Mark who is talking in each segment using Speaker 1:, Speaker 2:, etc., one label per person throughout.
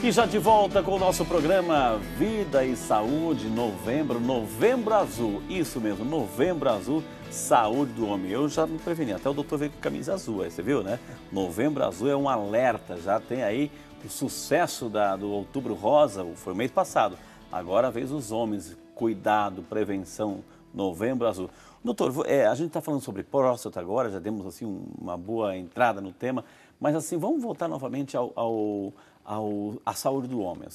Speaker 1: E já de volta com o nosso programa Vida e Saúde, Novembro Azul. Isso mesmo, Novembro Azul, saúde do homem. Eu já me preveni, até o doutor veio com camisa azul, aí você viu, né? Novembro Azul é um alerta, já tem aí o sucesso do Outubro Rosa, foi o mês passado. Agora a vez os homens, cuidado, prevenção, Novembro Azul. Doutor, a gente está falando sobre próstata agora, já demos assim uma boa entrada no tema, mas assim, vamos voltar novamente à saúde do homem, ou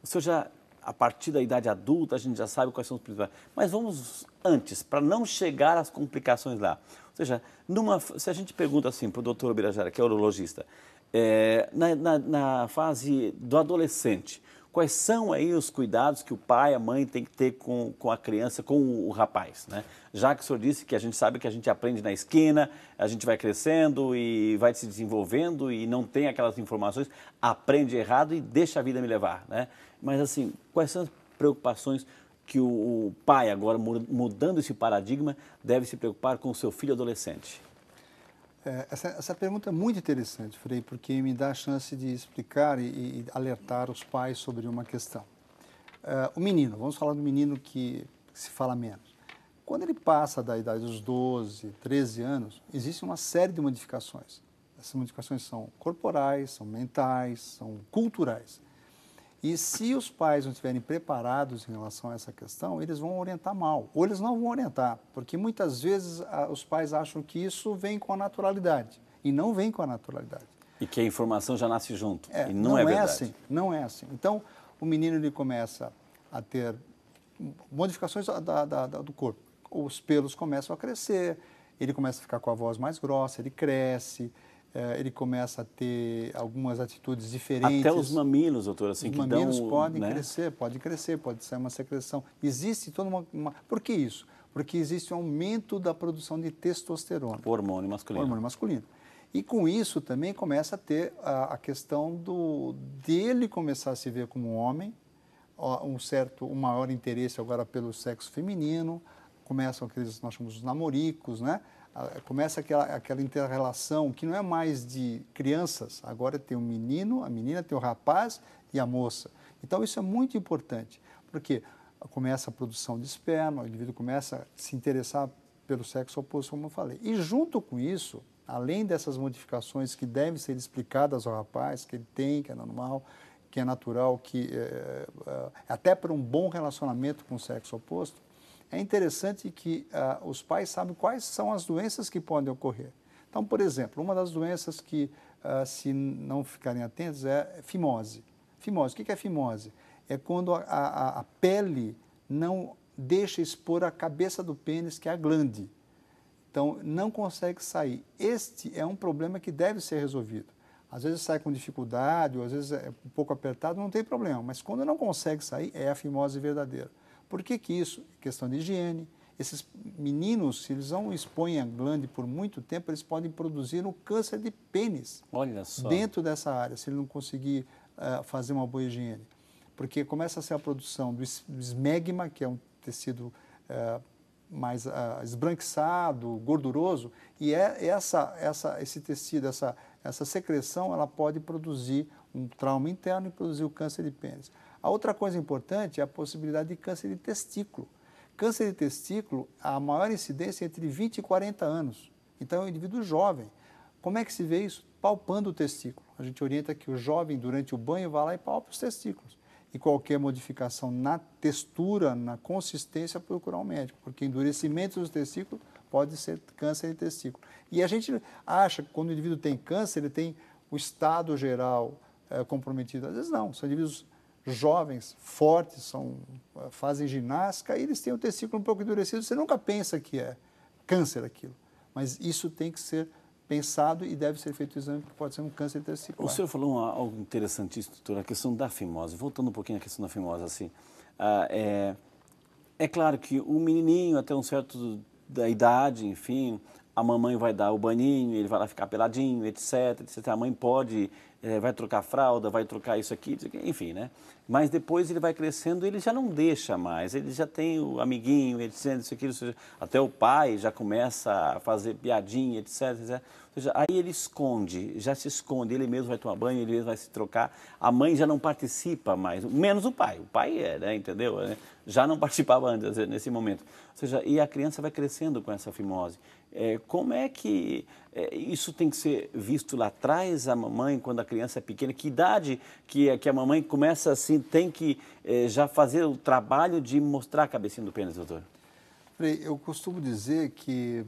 Speaker 1: seja, a partir da idade adulta a gente já sabe quais são os principais, mas vamos antes, para não chegar às complicações lá. Ou seja, se a gente pergunta assim para o doutor Birajara, que é urologista, na fase do adolescente, quais são aí os cuidados que o pai, a mãe tem que ter com a criança, com o rapaz, né? Já que o senhor disse que a gente sabe que a gente aprende na esquina, a gente vai crescendo e vai se desenvolvendo e não tem aquelas informações, aprende errado e deixa a vida me levar, né? Mas assim, quais são as preocupações que o pai, agora mudando esse paradigma, deve se preocupar com o seu filho adolescente?
Speaker 2: Essa pergunta é muito interessante, Frei, porque me dá a chance de explicar e alertar os pais sobre uma questão. O menino, vamos falar do menino que se fala menos. Quando ele passa da idade dos 12, 13 anos, existe uma série de modificações. Essas modificações são corporais, são mentais, são culturais. E se os pais não estiverem preparados em relação a essa questão, eles vão orientar mal, ou eles não vão orientar, porque muitas vezes os pais acham que isso vem com a naturalidade, e não vem com a naturalidade.
Speaker 1: E que a informação já nasce junto, e não é verdade.
Speaker 2: Assim, não é assim. Então, o menino ele começa a ter modificações do corpo. Os pelos começam a crescer, ele começa a ficar com a voz mais grossa, ele cresce, ele começa a ter algumas atitudes diferentes.
Speaker 1: Até os mamilos, doutor, assim,
Speaker 2: os mamilos podem crescer, pode sair uma secreção. Existe toda uma... Por que isso? Porque existe um aumento da produção de testosterona.
Speaker 1: Hormônio masculino.
Speaker 2: Hormônio masculino. E com isso também começa a ter a questão dele começar a se ver como um homem, um maior interesse agora pelo sexo feminino, começam aqueles, nós chamamos de namoricos, né? Começa aquela inter-relação que não é mais de crianças, agora tem o menino, a menina, tem o rapaz e a moça. Então isso é muito importante, porque começa a produção de esperma, o indivíduo começa a se interessar pelo sexo oposto, como eu falei. E junto com isso, além dessas modificações que devem ser explicadas ao rapaz, que ele tem, que é normal, que é natural, que até para um bom relacionamento com o sexo oposto, é interessante que os pais sabem quais são as doenças que podem ocorrer. Então, por exemplo, uma das doenças que, se não ficarem atentos, é fimose. Fimose, o que é fimose? É quando a pele não deixa expor a cabeça do pênis, que é a glande. Então, não consegue sair. Este é um problema que deve ser resolvido. Às vezes sai com dificuldade, ou às vezes é um pouco apertado, não tem problema. Mas quando não consegue sair, é a fimose verdadeira. Por que isso? Questão de higiene. Esses meninos, se eles não expõem a glande por muito tempo, eles podem produzir um câncer de pênis.
Speaker 1: Olha só.
Speaker 2: Dentro dessa área, se ele não conseguir fazer uma boa higiene. Porque começa a ser a produção do esmegma, que é um tecido mais esbranquiçado, gorduroso, e esse tecido, essa secreção, ela pode produzir um trauma interno e produzir o câncer de pênis. A outra coisa importante é a possibilidade de câncer de testículo. Câncer de testículo, a maior incidência é entre 20 e 40 anos. Então, é um indivíduo jovem. Como é que se vê isso? Palpando o testículo. A gente orienta que o jovem, durante o banho, vá lá e palpe os testículos. E qualquer modificação na textura, na consistência, procurar um médico, porque endurecimento dos testículos pode ser câncer de testículo. E a gente acha que quando o indivíduo tem câncer, ele tem o estado geral comprometido. Às vezes não, são indivíduos jovens, fortes, fazem ginástica e eles têm o testículo um pouco endurecido. Você nunca pensa que é câncer aquilo, mas isso tem que ser pensado e deve ser feito o exame, porque pode ser um câncer de testículo.
Speaker 1: O senhor falou algo interessantíssimo, doutor, a questão da fimose. Voltando um pouquinho à questão da fimose, assim, é claro que o menininho, até um certo da idade, enfim, a mamãe vai dar o baninho, ele vai lá ficar peladinho, etc, etc. A mãe pode vai trocar fralda, vai trocar isso aqui, enfim, né? Mas depois ele vai crescendo, ele já não deixa mais, ele já tem o amiguinho, ele sente isso, aquilo, até o pai já começa a fazer piadinha, etc, etc. Ou seja, aí ele esconde, já se esconde, ele mesmo vai tomar banho, ele mesmo vai se trocar, a mãe já não participa mais, menos o pai né, entendeu? Já não participava antes, nesse momento. Ou seja, e a criança vai crescendo com essa fimose. Como é que isso tem que ser visto lá atrás, a mamãe, quando a criança é pequena? Que idade que a mamãe começa assim, tem que já fazer o trabalho de mostrar a cabecinha do pênis, doutor?
Speaker 2: Frei, eu costumo dizer que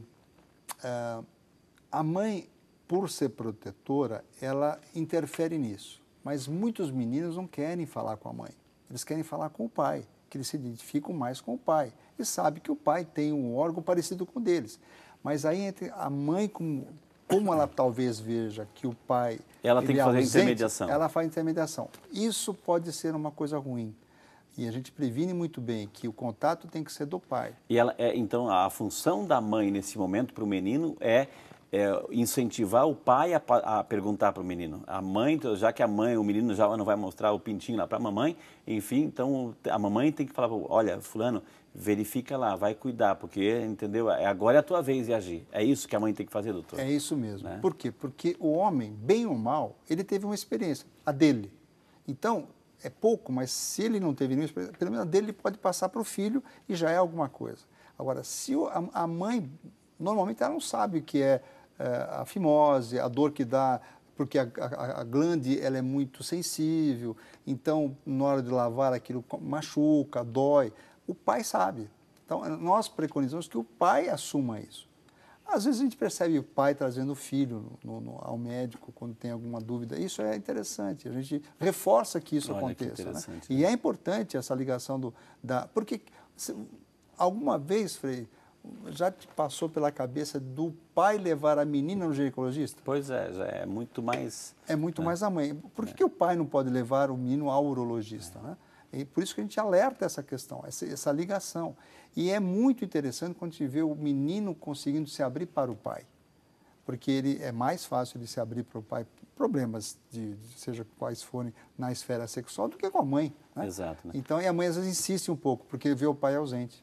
Speaker 2: a mãe, por ser protetora, ela interfere nisso. Mas muitos meninos não querem falar com a mãe, eles querem falar com o pai, que eles se identificam mais com o pai. E sabem que o pai tem um órgão parecido com o deles. Mas aí entre a mãe, como ela talvez veja que o pai
Speaker 1: ela tem que fazer
Speaker 2: ausente,
Speaker 1: intermediação.
Speaker 2: Ela faz intermediação. Isso pode ser uma coisa ruim. E a gente previne muito bem que o contato tem que ser do pai.
Speaker 1: E então, a função da mãe nesse momento para o menino é incentivar o pai a perguntar para o menino. A mãe, já que o menino já não vai mostrar o pintinho lá para a mamãe, enfim, então a mamãe tem que falar, olha, fulano, verifica lá, vai cuidar, porque, entendeu? Agora é a tua vez de agir. É isso que a mãe tem que fazer, doutor?
Speaker 2: É isso mesmo.
Speaker 1: Né?
Speaker 2: Por quê? Porque o homem, bem ou mal, ele teve uma experiência, a dele. Então, é pouco, mas se ele não teve nenhuma experiência, pelo menos a dele pode passar para o filho e já é alguma coisa. Agora, se a mãe, normalmente ela não sabe o que é a fimose, a dor que dá, porque a glande ela é muito sensível, então na hora de lavar aquilo machuca, dói. O pai sabe. Então nós preconizamos que o pai assuma isso. Às vezes a gente percebe o pai trazendo o filho ao médico quando tem alguma dúvida. Isso é interessante, a gente reforça que isso aconteça. Né? E é importante essa ligação porque alguma vez, Frei, já te passou pela cabeça do pai levar a menina no ginecologista?
Speaker 1: Pois é, já é muito mais...
Speaker 2: É muito mais a mãe. Por que o pai não pode levar o menino ao urologista? Né? E por isso que a gente alerta essa questão, essa ligação. E é muito interessante quando a gente vê o menino conseguindo se abrir para o pai. Porque ele é mais fácil de se abrir para o pai, problemas seja quais forem na esfera sexual, do que com a mãe. Né?
Speaker 1: Exato. Né?
Speaker 2: Então, e a mãe às vezes insiste um pouco, porque vê o pai ausente.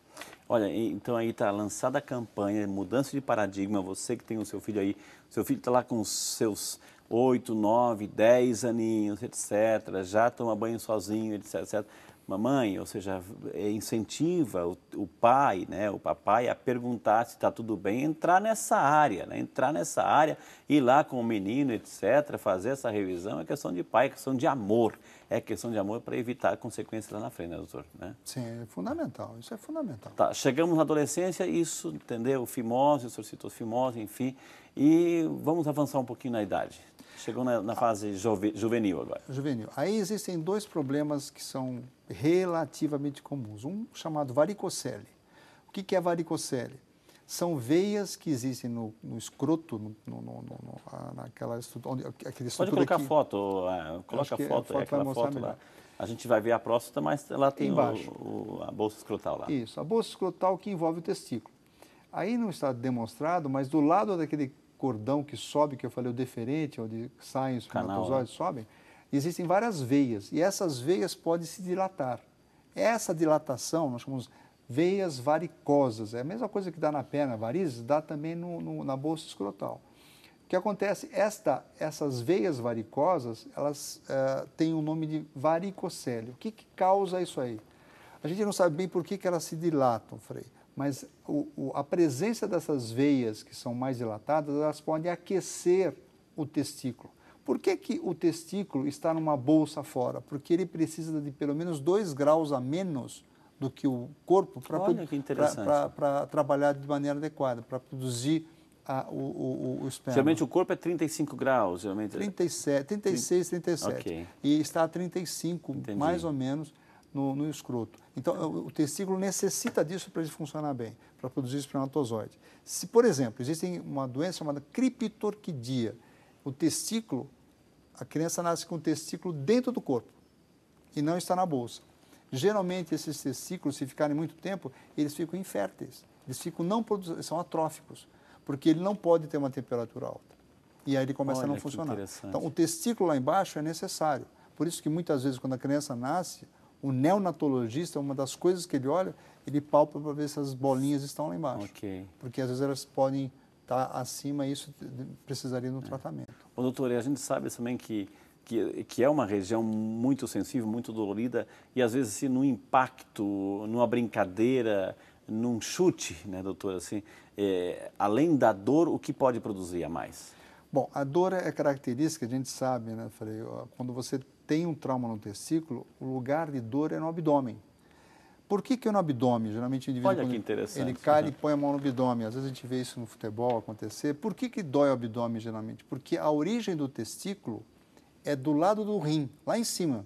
Speaker 1: Olha, então aí está lançada a campanha, mudança de paradigma, você que tem o seu filho aí, seu filho está lá com os seus 8, 9, 10 aninhos, etc., já toma banho sozinho, etc., etc. Mamãe, ou seja, incentiva o pai, né, o papai a perguntar se está tudo bem, entrar nessa área, ir lá com o menino, etc., fazer essa revisão, é questão de pai, é questão de amor. É questão de amor para evitar consequências lá na frente, né, doutor? Né?
Speaker 2: Sim, é fundamental, isso é fundamental.
Speaker 1: Tá, chegamos na adolescência, isso, entendeu? Fimose, o senhor citou fimose, enfim, e vamos avançar um pouquinho na idade. Chegou na fase juvenil agora.
Speaker 2: Juvenil. Aí existem dois problemas que são relativamente comuns. Um chamado varicocele. O que é varicocele? São veias que existem no escroto, naquela estrutura.
Speaker 1: Pode colocar aqui. Foto, coloca a foto, aquela foto lá. A gente vai ver a próstata, mas lá tem a bolsa escrotal lá.
Speaker 2: Isso, a bolsa escrotal que envolve o testículo. Aí não está demonstrado, mas do lado daquele cordão que sobe, que eu falei, o deferente, onde saem os espermatozoides, sobem, existem várias veias, e essas veias podem se dilatar. Essa dilatação, nós chamamos veias varicosas, é a mesma coisa que dá na perna, varizes, dá também na bolsa escrotal. O que acontece, essas veias varicosas, elas têm o nome de varicocele. O que causa isso aí? A gente não sabe bem por que elas se dilatam, Frei, mas a presença dessas veias que são mais dilatadas, elas podem aquecer o testículo. Por que o testículo está numa bolsa fora? Porque ele precisa de pelo menos 2 graus a menos do que o corpo para trabalhar de maneira adequada, para produzir o esperma.
Speaker 1: Geralmente o corpo é 35 graus, geralmente.
Speaker 2: 37, 36, 37.
Speaker 1: Okay.
Speaker 2: E está a 35, Entendi. Mais ou menos, no escroto. Então, o testículo necessita disso para ele funcionar bem, para produzir espermatozoide. Se, por exemplo, existe uma doença chamada criptorquidia, o testículo, a criança nasce com o testículo dentro do corpo e não está na bolsa. Geralmente, esses testículos, se ficarem muito tempo, eles ficam inférteis. Eles ficam são atróficos, porque ele não pode ter uma temperatura alta. e aí ele começa a não
Speaker 1: Olha, que
Speaker 2: funcionar.
Speaker 1: interessante.
Speaker 2: Então, o testículo lá embaixo é necessário. Por isso que muitas vezes, quando a criança nasce, o neonatologista, uma das coisas que ele olha, ele palpa para ver se as bolinhas estão lá embaixo.
Speaker 1: Ok.
Speaker 2: Porque às vezes elas podem estar acima e isso precisaria de um tratamento.
Speaker 1: Ô, doutor, e a gente sabe também que é uma região muito sensível, muito dolorida, e às vezes assim, num impacto, numa brincadeira, num chute, né, doutor, assim, além da dor, o que pode produzir a mais?
Speaker 2: Bom, a dor é característica, a gente sabe, né, Frei? Quando você tem um trauma no testículo, o lugar de dor é no abdômen. Por que é no abdômen? Geralmente o indivíduo,
Speaker 1: Olha
Speaker 2: quando
Speaker 1: que interessante.
Speaker 2: ele cai e põe a mão no abdômen. Às vezes a gente vê isso no futebol acontecer. Por que dói o abdômen, geralmente? Porque a origem do testículo é do lado do rim, lá em cima.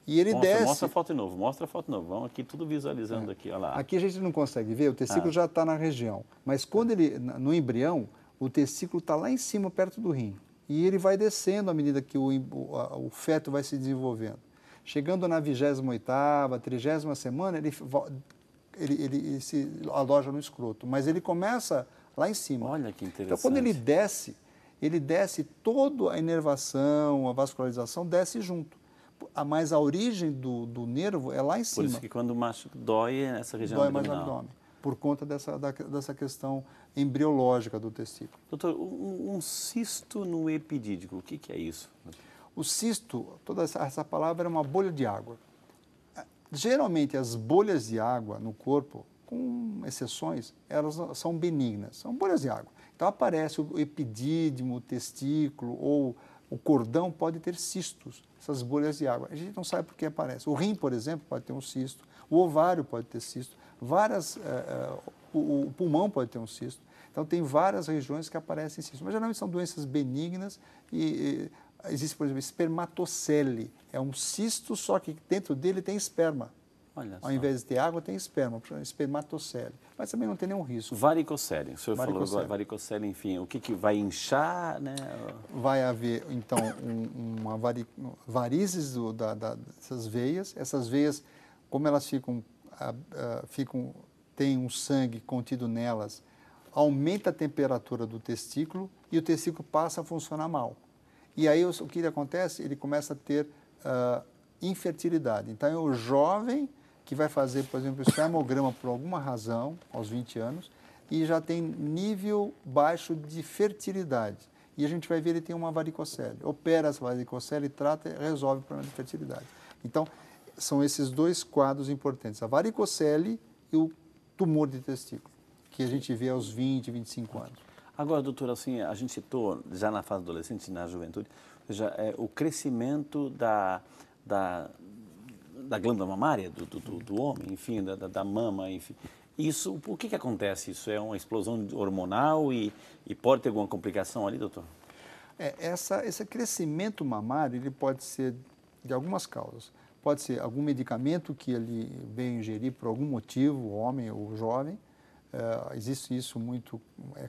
Speaker 2: E ele desce...
Speaker 1: Mostra a foto de novo, mostra a foto de novo. Vamos aqui tudo visualizando aqui, olha lá.
Speaker 2: Aqui a gente não consegue ver, o testículo já está na região. Mas quando ele, no embrião, o testículo está lá em cima, perto do rim. E ele vai descendo à medida que o feto vai se desenvolvendo. Chegando na 28ª, 30ª semana, ele se aloja no escroto. Mas ele começa lá em cima.
Speaker 1: Olha que interessante.
Speaker 2: Então, quando ele desce toda a inervação, a vascularização desce junto. Mas a origem do nervo é lá em cima.
Speaker 1: Por isso que quando o macho dói é nessa região
Speaker 2: Dói
Speaker 1: abdominal.
Speaker 2: mais no abdômen, por conta dessa questão embriológica do testículo.
Speaker 1: Doutor, um cisto no epidídico, o que é isso?
Speaker 2: O cisto, toda essa palavra é uma bolha de água. Geralmente as bolhas de água no corpo, com exceções, elas são benignas, são bolhas de água. Então aparece o epidídimo, o testículo ou o cordão pode ter cistos, essas bolhas de água. A gente não sabe por que aparece. O rim, por exemplo, pode ter um cisto, o ovário pode ter cisto, o pulmão pode ter um cisto. Então tem várias regiões que aparecem cistos, mas geralmente são doenças benignas e existe, por exemplo, espermatocele. É um cisto, só que dentro dele tem esperma.
Speaker 1: Olha só.
Speaker 2: Ao invés de ter água, tem esperma, espermatocele. Mas também não tem nenhum risco.
Speaker 1: Varicocele, o senhor
Speaker 2: Varicocele.
Speaker 1: falou agora, varicocele, enfim, o que vai inchar, né?
Speaker 2: Vai haver, então, varizes dessas veias. Essas veias, como elas têm um sangue contido nelas, aumenta a temperatura do testículo e o testículo passa a funcionar mal. E aí o que acontece? Ele começa a ter infertilidade. Então é o jovem que vai fazer, por exemplo, espermograma por alguma razão, aos 20 anos, e já tem nível baixo de fertilidade. E a gente vai ver ele tem uma varicocele. Opera essa varicocele, trata e resolve o problema de fertilidade. Então, são esses dois quadros importantes, a varicocele e o tumor de testículo, que a gente vê aos 20, 25 anos.
Speaker 1: Agora, doutor, assim, a gente citou já na fase adolescente, na juventude, o crescimento da glândula mamária do homem, enfim, da mama, enfim. Isso, o que acontece? Isso é uma explosão hormonal e pode ter alguma complicação ali, doutor?
Speaker 2: Esse crescimento mamário ele pode ser de algumas causas. Pode ser algum medicamento que ele veio ingerir por algum motivo, o homem ou o jovem. Existe isso muito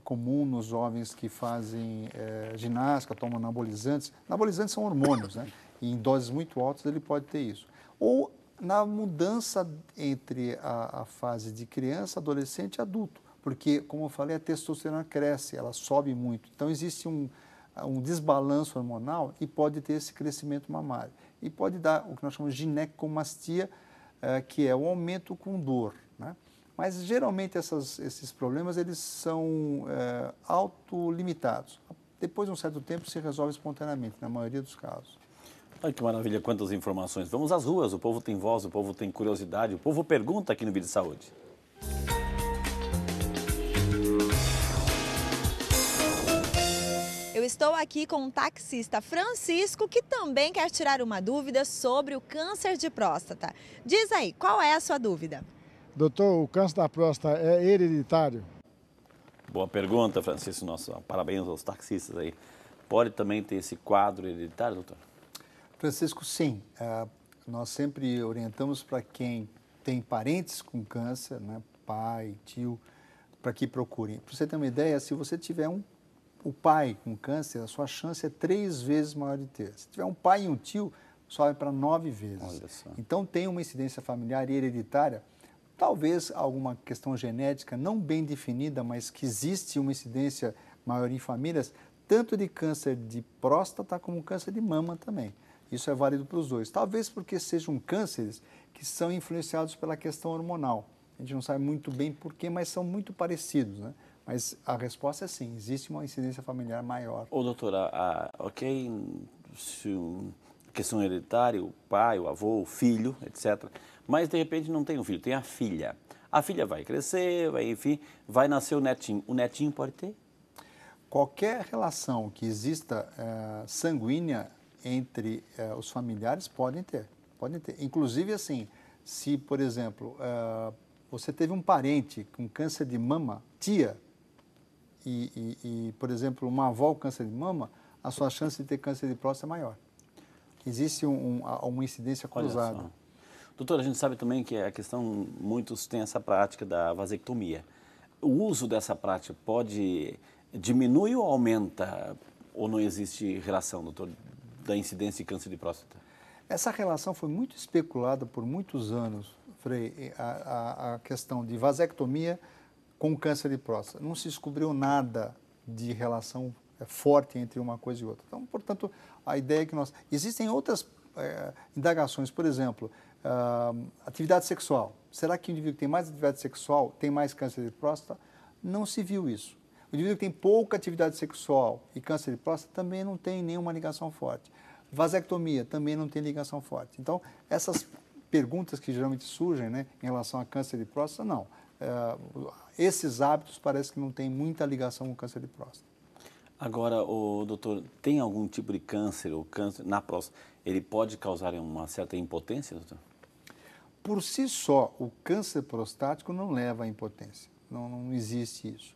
Speaker 2: comum nos jovens que fazem ginástica, tomam anabolizantes. Anabolizantes são hormônios, né? E em doses muito altas ele pode ter isso. Ou na mudança entre a fase de criança, adolescente e adulto. Porque, como eu falei, a testosterona cresce, ela sobe muito. Então existe um desbalanço hormonal e pode ter esse crescimento mamário. E pode dar o que nós chamamos de ginecomastia, que é o aumento com dor, né? Mas, geralmente, esses problemas eles são autolimitados. Depois de um certo tempo, se resolve espontaneamente, na maioria dos casos.
Speaker 1: Olha que maravilha, quantas informações. Vamos às ruas, o povo tem voz, o povo tem curiosidade, o povo pergunta aqui no Vida e Saúde.
Speaker 3: Eu estou aqui com um taxista, Francisco, que também quer tirar uma dúvida sobre o câncer de próstata. Diz aí, qual é a sua dúvida?
Speaker 4: Doutor, o câncer da próstata é hereditário?
Speaker 1: Boa pergunta, Francisco. Parabéns aos taxistas aí. Pode também ter esse quadro hereditário, doutor?
Speaker 2: Francisco, sim. Nós sempre orientamos para quem tem parentes com câncer, né, pai, tio, para que procurem. Para você ter uma ideia, se você tiver o pai com câncer, a sua chance é 3 vezes maior de ter. Se tiver um pai e um tio, sobe para 9 vezes.
Speaker 1: Olha só.
Speaker 2: Então, tem uma incidência familiar e hereditária. Talvez alguma questão genética não bem definida, mas que existe uma incidência maior em famílias, tanto de câncer de próstata como câncer de mama também. Isso é válido para os dois. Talvez porque sejam cânceres que são influenciados pela questão hormonal. A gente não sabe muito bem porquê, mas são muito parecidos, né? Mas a resposta é sim, existe uma incidência familiar maior.
Speaker 1: Ô, doutora, ok, se questão hereditária, o pai, o avô, o filho, etc. Mas, de repente, não tem um filho, tem a filha. A filha vai crescer, enfim, vai nascer o netinho. O netinho pode ter?
Speaker 2: Qualquer relação que exista sanguínea entre os familiares podem ter. Inclusive, assim, se, por exemplo, você teve um parente com câncer de mama, tia, por exemplo, uma avó com câncer de mama, a sua chance de ter câncer de próstata é maior. Existe uma incidência cruzada.
Speaker 1: Doutora, a gente sabe também que a questão, muitos têm essa prática da vasectomia. O uso dessa prática pode diminuir ou aumenta, ou não existe relação, doutor, da incidência de câncer de próstata?
Speaker 2: Essa relação foi muito especulada por muitos anos, Frei, a questão de vasectomia com câncer de próstata. Não se descobriu nada de relação forte entre uma coisa e outra. Então, portanto, a ideia é que nós... Existem outras indagações, por exemplo, atividade sexual. Será que o indivíduo que tem mais atividade sexual tem mais câncer de próstata? Não se viu isso. O indivíduo que tem pouca atividade sexual e câncer de próstata também não tem nenhuma ligação forte. Vasectomia também não tem ligação forte. Então, essas perguntas que geralmente surgem, né, em relação a câncer de próstata, não. Esses hábitos parece que não têm muita ligação com o câncer de próstata.
Speaker 1: Agora, doutor, tem algum tipo de câncer ou câncer na próstata, ele pode causar uma certa impotência, doutor?
Speaker 2: Por si só, o câncer prostático não leva à impotência. Não existe isso.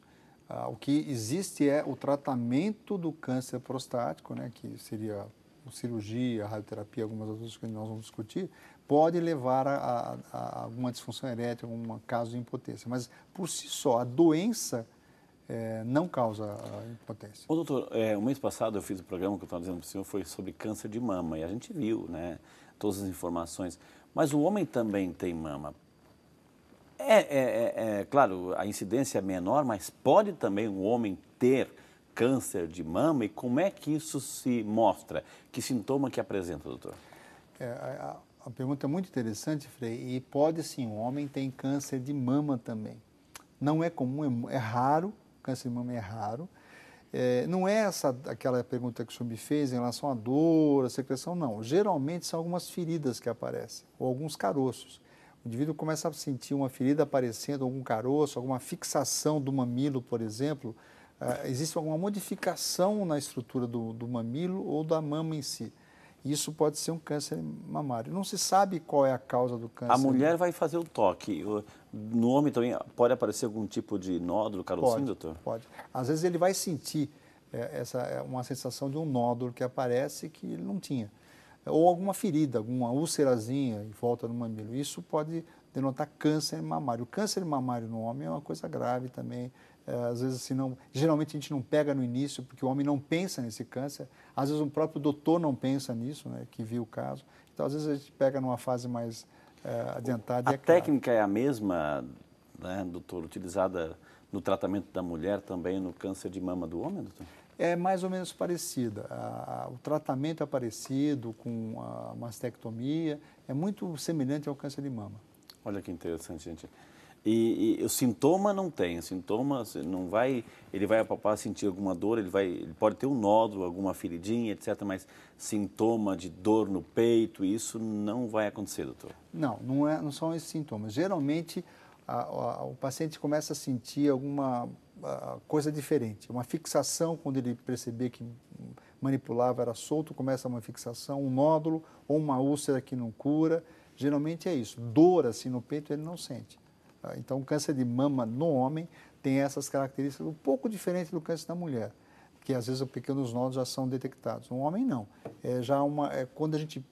Speaker 2: O que existe é o tratamento do câncer prostático, né, que seria a cirurgia, a radioterapia, algumas outras coisas que nós vamos discutir, pode levar a alguma disfunção erétil, algum caso de impotência. Mas, por si só, a doença não causa impotência.
Speaker 1: Ô, doutor, o mês passado eu fiz o programa que eu estava dizendo para o senhor, foi sobre câncer de mama, e a gente viu, né, todas as informações. Mas o homem também tem mama. Claro, a incidência é menor, mas pode também um homem ter câncer de mama? E como é que isso se mostra? Que sintoma que apresenta, doutor?
Speaker 2: A pergunta é muito interessante, Frei, e pode sim, um homem tem câncer de mama também. Não é comum, é raro, câncer de mama é raro. Não é aquela pergunta que o senhor me fez em relação à dor, à secreção, não. Geralmente são algumas feridas que aparecem, ou alguns caroços. O indivíduo começa a sentir uma ferida aparecendo, algum caroço, alguma fixação do mamilo, por exemplo. Existe alguma modificação na estrutura do mamilo ou da mama em si. Isso pode ser um câncer mamário. Não se sabe qual é a causa do câncer.
Speaker 1: A mulher vai fazer o toque. No homem também pode aparecer algum tipo de nódulo, carocinho, doutor?
Speaker 2: Pode. Às vezes ele vai sentir uma sensação de um nódulo que aparece que ele não tinha. Ou alguma ferida, alguma úlcerazinha em volta do mamilo. Isso pode denotar câncer mamário. O câncer mamário no homem é uma coisa grave também. Às vezes, assim, geralmente a gente não pega no início, porque o homem não pensa nesse câncer. Às vezes o próprio doutor não pensa nisso, né, que viu o caso. Então, às vezes a gente pega numa fase mais adiantada.
Speaker 1: A técnica é a mesma, né, doutor, utilizada no tratamento da mulher também no câncer de mama do homem, doutor?
Speaker 2: É mais ou menos parecida. O tratamento é parecido com a mastectomia, é muito semelhante ao câncer de mama.
Speaker 1: Olha que interessante, gente. E o sintoma não tem, o sintoma não vai, ele vai apalpar, sentir alguma dor, ele pode ter um nódulo, alguma feridinha, etc., mas sintoma de dor no peito, isso não vai acontecer, doutor?
Speaker 2: Não são esses sintomas. Geralmente, o paciente começa a sentir alguma coisa diferente, uma fixação, quando ele perceber que manipulava era solto, começa uma fixação, um nódulo ou uma úlcera que não cura. Geralmente é isso. Dor assim no peito ele não sente. Então, o câncer de mama no homem tem essas características um pouco diferentes do câncer da mulher, que às vezes os pequenos nódulos já são detectados. No homem, não. Quando a gente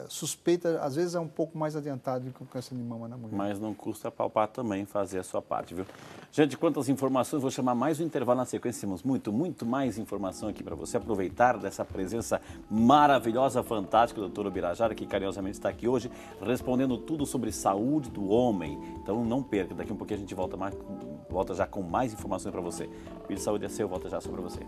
Speaker 2: suspeita, às vezes é um pouco mais adiantado do que o câncer de mama na mulher.
Speaker 1: Mas não custa palpar também, fazer a sua parte, viu? Gente, quantas informações, vou chamar mais um intervalo na sequência, temos muito mais informação aqui para você aproveitar dessa presença maravilhosa, fantástica do doutor Ubirajara, que carinhosamente está aqui hoje, respondendo tudo sobre saúde do homem. Então não perca, daqui um pouquinho a gente volta já com mais informações para você. Vídeo Saúde é seu, volta já sobre você.